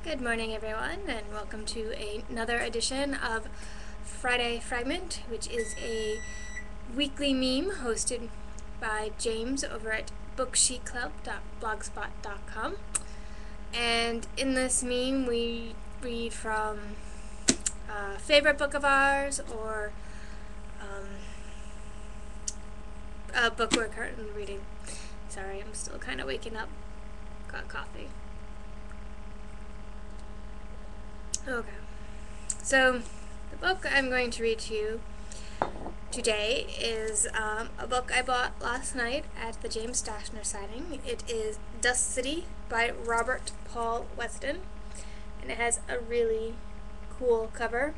Good morning, everyone, and welcome to another edition of Friday Fragment, which is a weekly meme hosted by James over at booksheetclub.blogspot.com. And in this meme, we read from a favorite book of ours or a book we're currently reading. Sorry, I'm still kind of waking up. Got coffee. Okay, so the book I'm going to read to you today is a book I bought last night at the James Dashner signing. It is Dust City by Robert Paul Weston, and it has a really cool cover.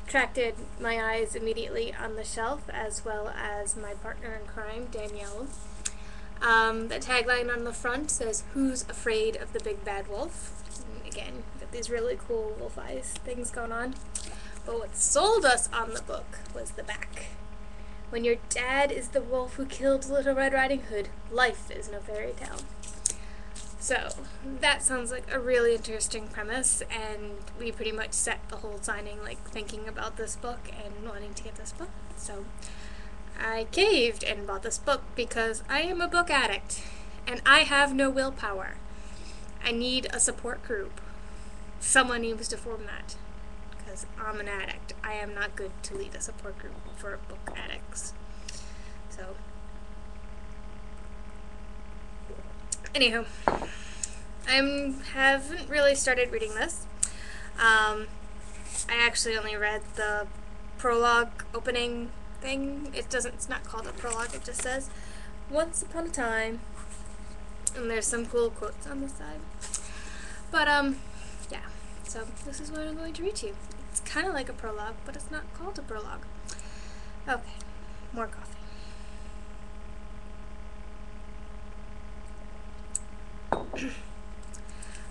Attracted my eyes immediately on the shelf, as well as my partner in crime, Danielle. The tagline on the front says, "Who's afraid of the big bad wolf?" And again, got these really cool wolf eyes things going on. But what sold us on the book was the back. When your dad is the wolf who killed Little Red Riding Hood, life is no fairy tale. So, that sounds like a really interesting premise, and we pretty much set the whole signing thinking about this book and wanting to get this book. So, I caved and bought this book because I am a book addict, and I have no willpower. I need a support group. Someone needs to form that, because I'm an addict. I am not good to lead a support group for book addicts. So, anywho, I haven't really started reading this. I actually only read the prologue opening thing. It's not called a prologue, it just says, "Once upon a time," and there's some cool quotes on the side. But, yeah, so this is what I'm going to read to you. It's kind of like a prologue, but it's not called a prologue. Okay, more coffee.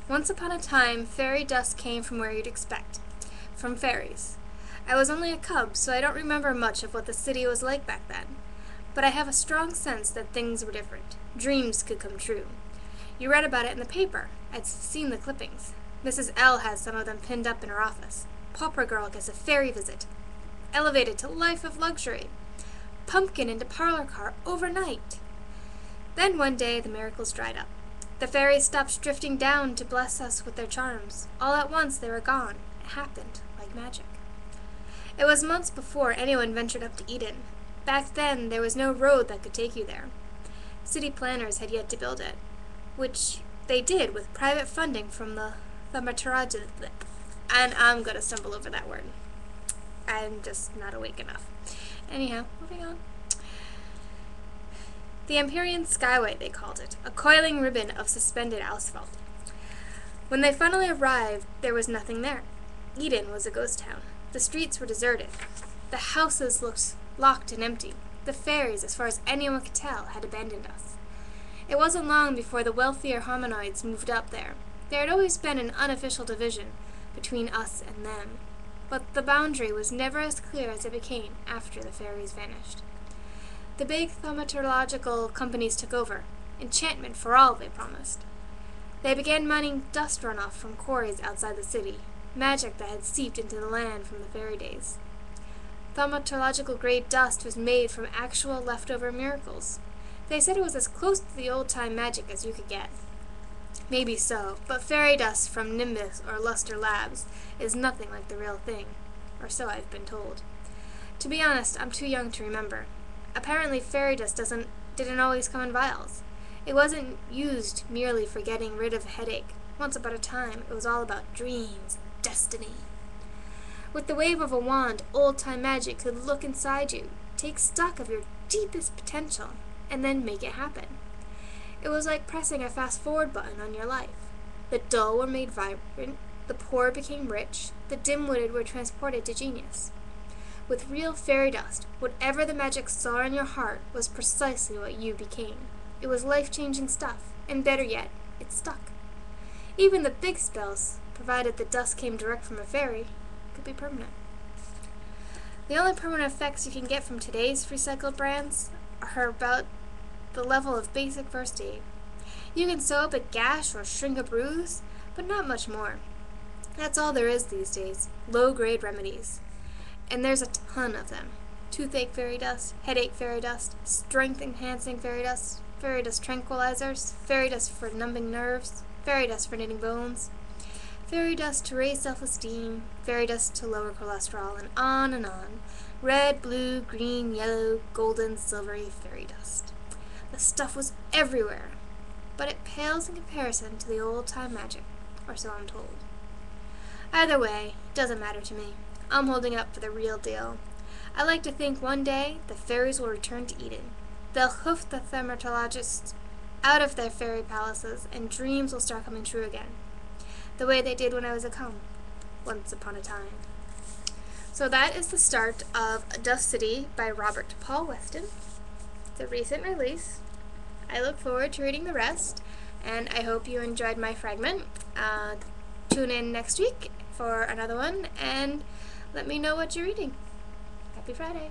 Once upon a time, fairy dust came from where you'd expect, from fairies. I was only a cub, so I don't remember much of what the city was like back then. But I have a strong sense that things were different. Dreams could come true. You read about it in the paper. I'd seen the clippings. Mrs. L has some of them pinned up in her office. Pauper girl gets a fairy visit. Elevated to life of luxury. Pumpkin into parlor car overnight. Then one day the miracles dried up. The fairies stopped drifting down to bless us with their charms. All at once they were gone. It happened like magic. It was months before anyone ventured up to Eden. Back then, there was no road that could take you there. City planners had yet to build it, which they did with private funding from the thaumaturgy. And I'm going to stumble over that word. I'm just not awake enough. Anyhow, moving on. The Empyrean Skyway, they called it, a coiling ribbon of suspended asphalt. When they finally arrived, there was nothing there. Eden was a ghost town. The streets were deserted. The houses looked locked and empty. The fairies, as far as anyone could tell, had abandoned us. It wasn't long before the wealthier hominoids moved up there. There had always been an unofficial division between us and them, but the boundary was never as clear as it became after the fairies vanished. The big thaumaturgical companies took over. Enchantment for all, they promised. They began mining dust runoff from quarries outside the city, magic that had seeped into the land from the fairy days. Thaumaturgical-grade dust was made from actual leftover miracles. They said it was as close to the old-time magic as you could get. Maybe so, but fairy dust from Nimbus or Luster Labs is nothing like the real thing, or so I've been told. To be honest, I'm too young to remember. Apparently fairy dust didn't always come in vials. It wasn't used merely for getting rid of a headache. Once upon a time, it was all about dreams and destiny. With the wave of a wand, old-time magic could look inside you, take stock of your deepest potential, and then make it happen. It was like pressing a fast-forward button on your life. The dull were made vibrant, the poor became rich, the dim-witted were transported to genius. With real fairy dust, whatever the magic saw in your heart was precisely what you became. It was life-changing stuff, and better yet, it stuck. Even the big spells, provided the dust came direct from a fairy, could be permanent. The only permanent effects you can get from today's recycled brands are about the level of basic first aid. You can sew up a gash or shrink a bruise, but not much more. That's all there is these days, low-grade remedies. And there's a ton of them. Toothache fairy dust, headache fairy dust, strength-enhancing fairy dust tranquilizers, fairy dust for numbing nerves, fairy dust for knitting bones, fairy dust to raise self-esteem, fairy dust to lower cholesterol, and on and on. Red, blue, green, yellow, golden, silvery fairy dust. The stuff was everywhere, but it pales in comparison to the old-time magic, or so I'm told. Either way, it doesn't matter to me. I'm holding up for the real deal. I like to think one day the fairies will return to Eden. They'll hoof the thaumatologists out of their fairy palaces, and dreams will start coming true again, the way they did when I was a comb, once upon a time. So that is the start of Dust City by Robert Paul Weston. It's a recent release. I look forward to reading the rest, and I hope you enjoyed my fragment. Tune in next week for another one, and let me know what you're reading. Happy Friday!